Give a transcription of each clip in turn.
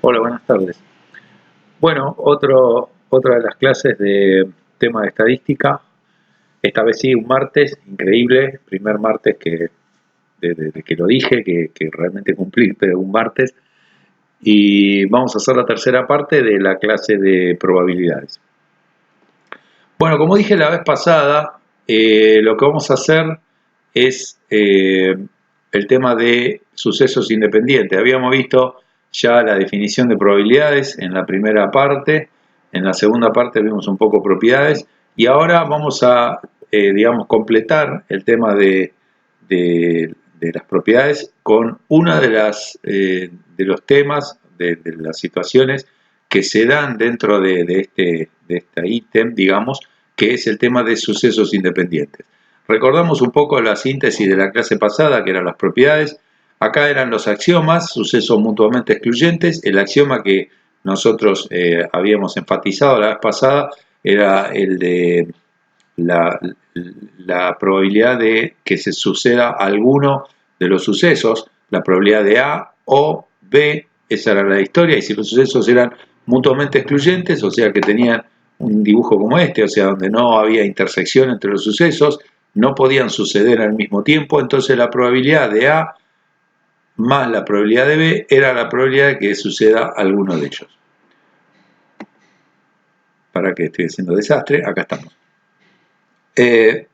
Hola, buenas tardes. Bueno, otra de las clases de tema de estadística, esta vez sí, un martes, increíble, primer martes que desde que lo dije, que realmente cumplí, pero un martes, y vamos a hacer la tercera parte de la clase de probabilidades. Bueno, como dije la vez pasada, lo que vamos a hacer es el tema de sucesos independientes. Habíamos visto ya la definición de probabilidades en la primera parte, en la segunda parte vimos un poco propiedades y ahora vamos a, digamos, completar el tema de las propiedades con una de los temas, de las situaciones que se dan dentro de este ítem, digamos, que es el tema de sucesos independientes. Recordamos un poco la síntesis de la clase pasada, que eran las propiedades. Acá eran los axiomas, sucesos mutuamente excluyentes. El axioma que nosotros habíamos enfatizado la vez pasada era el de la, la probabilidad de que se suceda alguno de los sucesos, la probabilidad de A o B, esa era la historia, y si los sucesos eran mutuamente excluyentes, o sea que tenían un dibujo como este, o sea, donde no había intersección entre los sucesos, no podían suceder al mismo tiempo, entonces la probabilidad de A más la probabilidad de B era la probabilidad de que suceda alguno de ellos. Para que estoy haciendo desastre, acá estamos.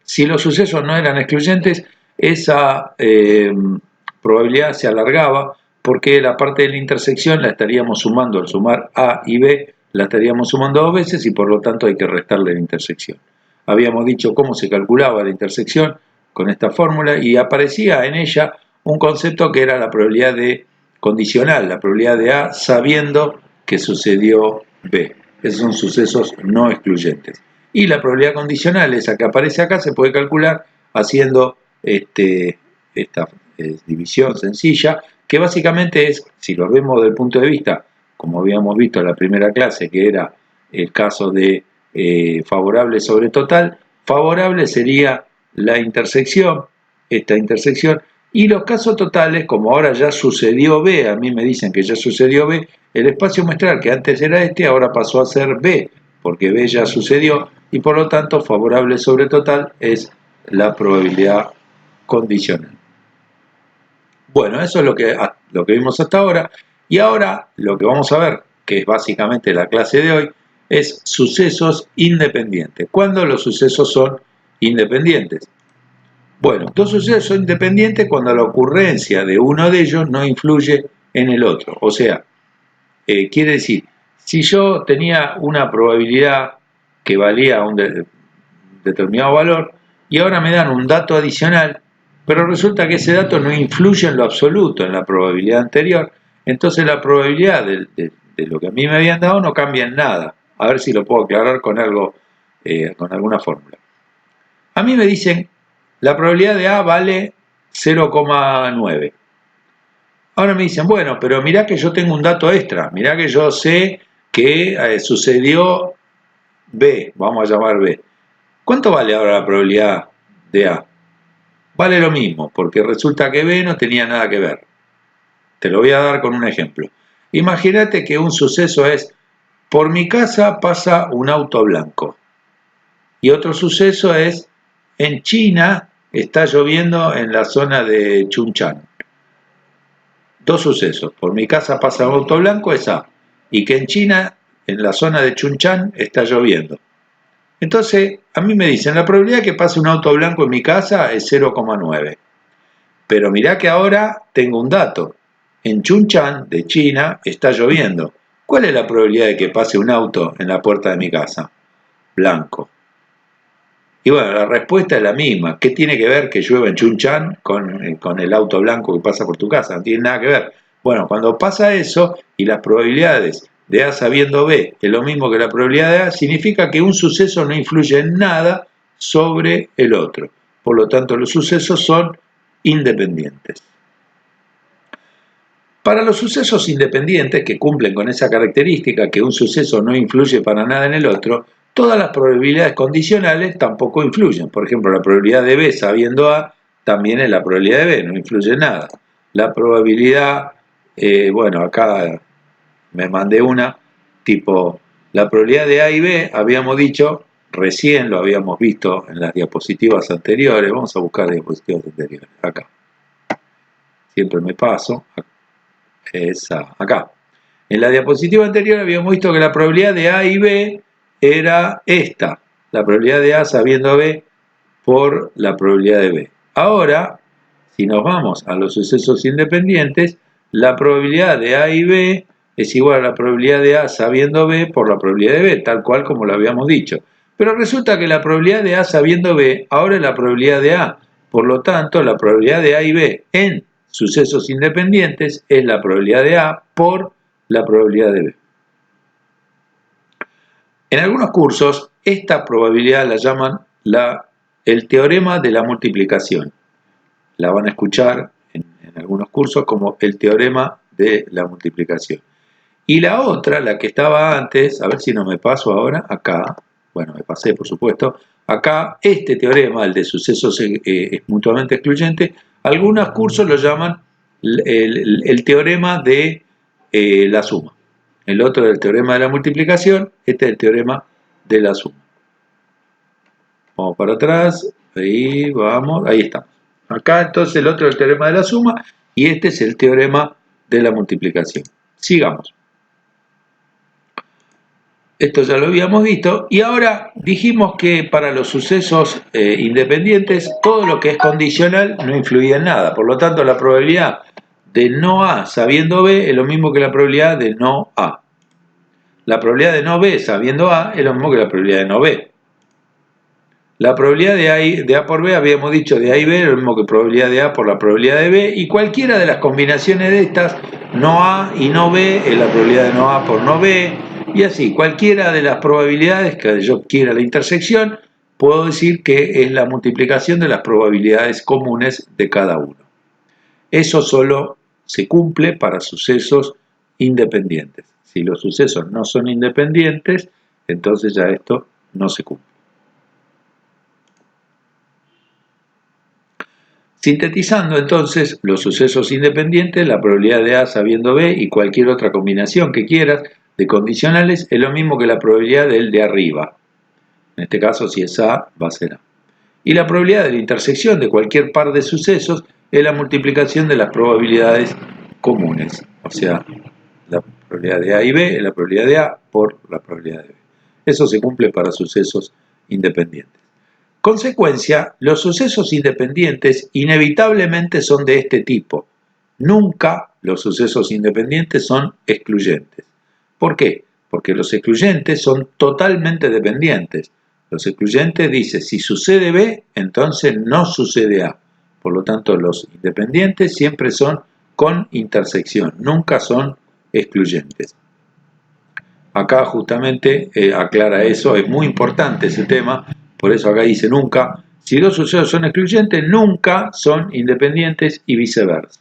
Si los sucesos no eran excluyentes, esa probabilidad se alargaba porque la parte de la intersección la estaríamos sumando, al sumar A y B, la estaríamos sumando dos veces y por lo tanto hay que restarle la intersección. Habíamos dicho cómo se calculaba la intersección con esta fórmula y aparecía en ella un concepto que era la probabilidad de condicional, la probabilidad de A sabiendo que sucedió B. Esos son sucesos no excluyentes. Y la probabilidad condicional, esa que aparece acá, se puede calcular haciendo esta división sencilla, que básicamente es, si lo vemos desde el punto de vista, como habíamos visto en la primera clase, que era el caso de favorable sobre total, favorable sería la intersección, esta intersección, y los casos totales, como ahora ya sucedió B, a mí me dicen que ya sucedió B, el espacio muestral que antes era este, ahora pasó a ser B, porque B ya sucedió, y por lo tanto favorable sobre total es la probabilidad condicional. Bueno, eso es lo que vimos hasta ahora, y ahora lo que vamos a ver, que es básicamente la clase de hoy, es sucesos independientes. ¿Cuándo los sucesos son independientes? Bueno, dos sucesos son independientes cuando la ocurrencia de uno de ellos no influye en el otro. O sea, quiere decir, si yo tenía una probabilidad que valía un determinado valor y ahora me dan un dato adicional, pero resulta que ese dato no influye en lo absoluto en la probabilidad anterior, entonces la probabilidad de lo que a mí me habían dado no cambia en nada. A ver si lo puedo aclarar con algo, con alguna fórmula. A mí me dicen, la probabilidad de A vale 0,9. Ahora me dicen, bueno, pero mirá que yo tengo un dato extra, mirá que yo sé que sucedió B, vamos a llamar B. ¿Cuánto vale ahora la probabilidad de A? Vale lo mismo, porque resulta que B no tenía nada que ver. Te lo voy a dar con un ejemplo. Imagínate que un suceso es, por mi casa pasa un auto blanco. Y otro suceso es, en China está lloviendo en la zona de Chunchán. Dos sucesos. Por mi casa pasa un auto blanco es A. Y que en China, en la zona de Chunchán, está lloviendo. Entonces, a mí me dicen, la probabilidad de que pase un auto blanco en mi casa es 0,9. Pero mirá que ahora tengo un dato. En Chunchán, de China, está lloviendo. ¿Cuál es la probabilidad de que pase un auto en la puerta de mi casa? Blanco. Y bueno, la respuesta es la misma. ¿Qué tiene que ver que llueva en Chunchán con el auto blanco que pasa por tu casa? No tiene nada que ver. Bueno, cuando pasa eso y las probabilidades de A sabiendo B es lo mismo que la probabilidad de A, significa que un suceso no influye en nada sobre el otro. Por lo tanto, los sucesos son independientes. Para los sucesos independientes que cumplen con esa característica, que un suceso no influye para nada en el otro, todas las probabilidades condicionales tampoco influyen. Por ejemplo, la probabilidad de B sabiendo A también es la probabilidad de B, no influye en nada. La probabilidad, bueno, acá me mandé una tipo, la probabilidad de A y B, habíamos dicho, recién lo habíamos visto en las diapositivas anteriores, vamos a buscar diapositivas anteriores, acá, siempre me paso, esa, acá. En la diapositiva anterior habíamos visto que la probabilidad de A y B era esta, la probabilidad de A sabiendo B por la probabilidad de B. Ahora, si nos vamos a los sucesos independientes, la probabilidad de A y B es igual a la probabilidad de A sabiendo B por la probabilidad de B, tal cual como lo habíamos dicho. Pero resulta que la probabilidad de A sabiendo B ahora es la probabilidad de A. Por lo tanto, la probabilidad de A y B en sucesos independientes es la probabilidad de A por la probabilidad de B. En algunos cursos, esta probabilidad la llaman el teorema de la multiplicación. La van a escuchar en algunos cursos como el teorema de la multiplicación. Y la otra, la que estaba antes, a ver si no me paso ahora, acá, bueno, me pasé por supuesto, acá este teorema, el de sucesos mutuamente excluyentes, algunos cursos lo llaman el teorema de la suma. El otro es el teorema de la multiplicación, este es el teorema de la suma. Vamos para atrás, ahí vamos, ahí está. Acá entonces el otro es el teorema de la suma y este es el teorema de la multiplicación. Sigamos. Esto ya lo habíamos visto y ahora dijimos que para los sucesos independientes todo lo que es condicional no influía en nada. Por lo tanto, la probabilidad de no A sabiendo B es lo mismo que la probabilidad de no A. La probabilidad de no B sabiendo A es lo mismo que la probabilidad de no B. La probabilidad de A por B, habíamos dicho de A y B, es lo mismo que probabilidad de A por la probabilidad de B, y cualquiera de las combinaciones de estas, no A y no B, es la probabilidad de no A por no B, y así, cualquiera de las probabilidades que yo quiera la intersección, puedo decir que es la multiplicación de las probabilidades comunes de cada uno. Eso solo se cumple para sucesos independientes. Si los sucesos no son independientes, entonces ya esto no se cumple. Sintetizando entonces los sucesos independientes, la probabilidad de A sabiendo B y cualquier otra combinación que quieras de condicionales es lo mismo que la probabilidad del de arriba. En este caso, si es A, va a ser A. Y la probabilidad de la intersección de cualquier par de sucesos es la multiplicación de las probabilidades comunes. O sea, la probabilidad de A y B es la probabilidad de A por la probabilidad de B. Eso se cumple para sucesos independientes. Consecuencia, los sucesos independientes inevitablemente son de este tipo. Nunca los sucesos independientes son excluyentes. ¿Por qué? Porque los excluyentes son totalmente dependientes. Los excluyentes dicen, si sucede B, entonces no sucede A. Por lo tanto, los independientes siempre son con intersección, nunca son excluyentes. Acá justamente aclara eso, es muy importante ese tema. Por eso acá dice nunca. Si dos sucesos son excluyentes, nunca son independientes y viceversa.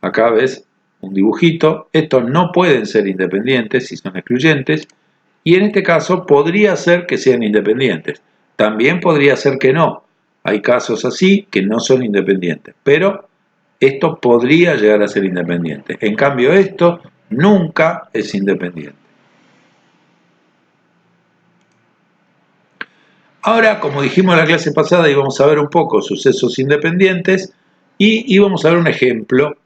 Acá ves un dibujito. Estos no pueden ser independientes si son excluyentes. Y en este caso podría ser que sean independientes. También podría ser que no. Hay casos así que no son independientes. Pero esto podría llegar a ser independiente. En cambio esto nunca es independiente. Ahora, como dijimos en la clase pasada, íbamos a ver un poco sucesos independientes y íbamos a ver un ejemplo,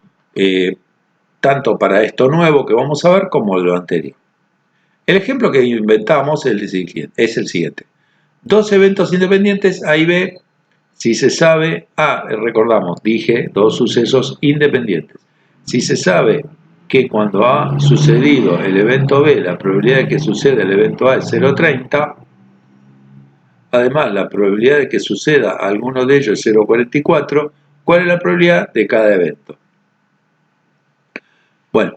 tanto para esto nuevo que vamos a ver como lo anterior. El ejemplo que inventamos es el siguiente. Dos eventos independientes, A y B, si se sabe, recordamos, dije dos sucesos independientes. Si se sabe que cuando ha sucedido el evento B, la probabilidad de que suceda el evento A es 0,30, además, la probabilidad de que suceda alguno de ellos es 0,44. ¿Cuál es la probabilidad de cada evento? Bueno,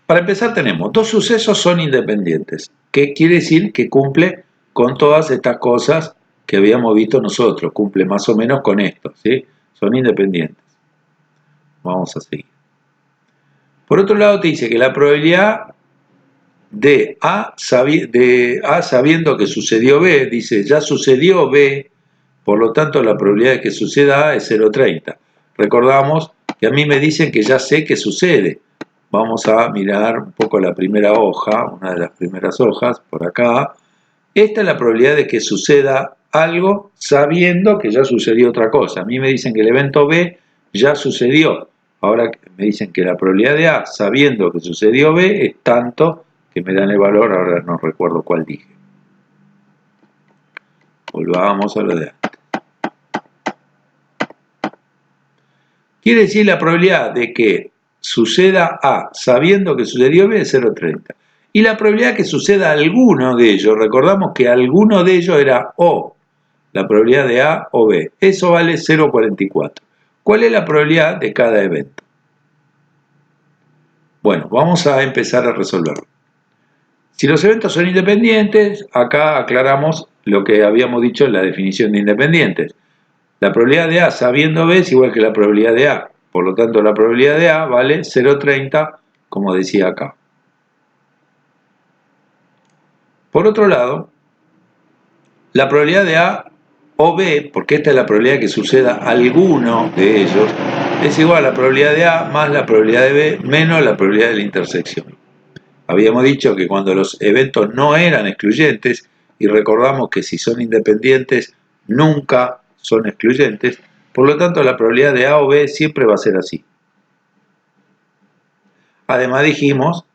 para empezar tenemos dos sucesos son independientes. ¿Qué quiere decir? Que cumple con todas estas cosas que habíamos visto nosotros. Cumple más o menos con esto, ¿sí? Son independientes. Vamos a seguir. Por otro lado te dice que la probabilidad de A sabiendo que sucedió B, dice ya sucedió B, por lo tanto la probabilidad de que suceda A es 0,30. Recordamos que a mí me dicen que ya sé qué sucede. Vamos a mirar un poco la primera hoja, una de las primeras hojas, por acá. Esta es la probabilidad de que suceda algo sabiendo que ya sucedió otra cosa. A mí me dicen que el evento B ya sucedió. Ahora me dicen que la probabilidad de A, sabiendo que sucedió B, es tanto que me dan el valor, ahora no recuerdo cuál dije. Volvamos a lo de antes. Quiere decir la probabilidad de que suceda A sabiendo que sucedió B es 0,30. Y la probabilidad que suceda alguno de ellos, recordamos que alguno de ellos era O, la probabilidad de A o B. Eso vale 0,44. ¿Cuál es la probabilidad de cada evento? Bueno, vamos a empezar a resolverlo. Si los eventos son independientes, acá aclaramos lo que habíamos dicho en la definición de independientes. La probabilidad de A sabiendo B es igual que la probabilidad de A. Por lo tanto, la probabilidad de A vale 0,30, como decía acá. Por otro lado, la probabilidad de A o B, porque esta es la probabilidad de que suceda alguno de ellos, es igual a la probabilidad de A más la probabilidad de B menos la probabilidad de la intersección. Habíamos dicho que cuando los eventos no eran excluyentes, y recordamos que si son independientes nunca son excluyentes, por lo tanto la probabilidad de A o B siempre va a ser así. Además dijimos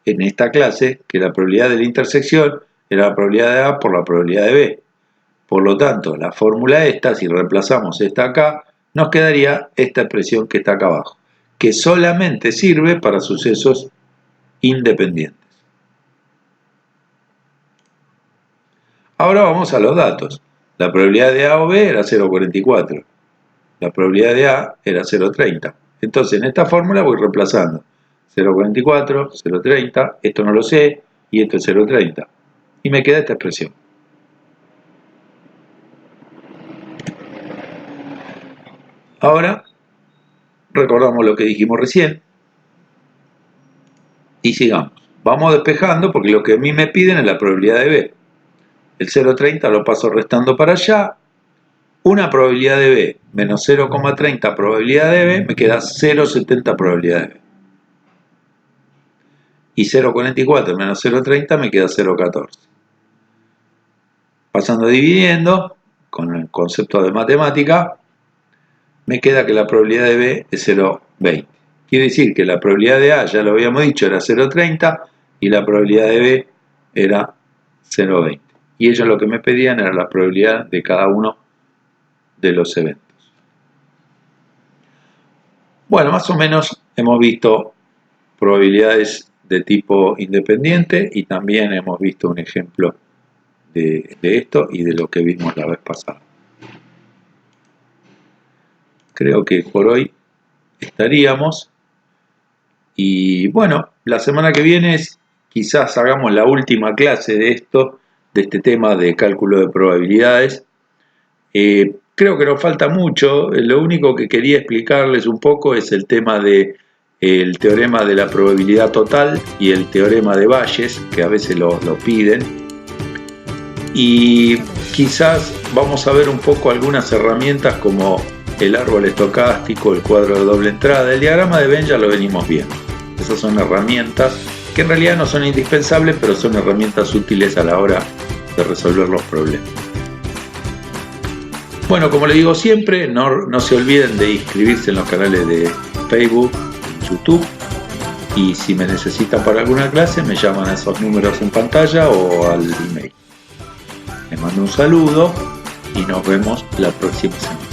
en esta clase que la probabilidad de la intersección era la probabilidad de A por la probabilidad de B. Por lo tanto, la fórmula esta, si reemplazamos esta acá, nos quedaría esta expresión que está acá abajo, que solamente sirve para sucesos independientes. Ahora vamos a los datos. La probabilidad de A o B era 0,44. La probabilidad de A era 0,30. Entonces, en esta fórmula voy reemplazando 0,44, 0,30, esto no lo sé, y esto es 0,30. Y me queda esta expresión. Ahora, recordamos lo que dijimos recién, y sigamos. Vamos despejando porque lo que a mí me piden es la probabilidad de B. El 0,30 lo paso restando para allá. Una probabilidad de B menos 0,30 probabilidad de B me queda 0,70 probabilidad de B. Y 0,44 menos 0,30 me queda 0,14. Pasando dividiendo, con el concepto de matemática, me queda que la probabilidad de B es 0,20. Quiere decir que la probabilidad de A, ya lo habíamos dicho, era 0,30 y la probabilidad de B era 0,20. Y ellos lo que me pedían era la probabilidad de cada uno de los eventos. Bueno, más o menos hemos visto probabilidades de tipo independiente y también hemos visto un ejemplo de esto y de lo que vimos la vez pasada. Creo que por hoy estaríamos. Y bueno, la semana que viene quizás hagamos la última clase de esto, de este tema de cálculo de probabilidades. Creo que nos falta mucho. Lo único que quería explicarles un poco es el tema del teorema de la probabilidad total y el teorema de Bayes, que a veces lo piden. Y quizás vamos a ver un poco algunas herramientas como el árbol estocástico, el cuadro de doble entrada, el diagrama de Venn ya lo venimos viendo. Esas son herramientas que en realidad no son indispensables, pero son herramientas útiles a la hora de resolver los problemas. Bueno, como les digo siempre, no se olviden de inscribirse en los canales de Facebook, YouTube, y si me necesitan para alguna clase me llaman a esos números en pantalla o al email. Les mando un saludo y nos vemos la próxima semana.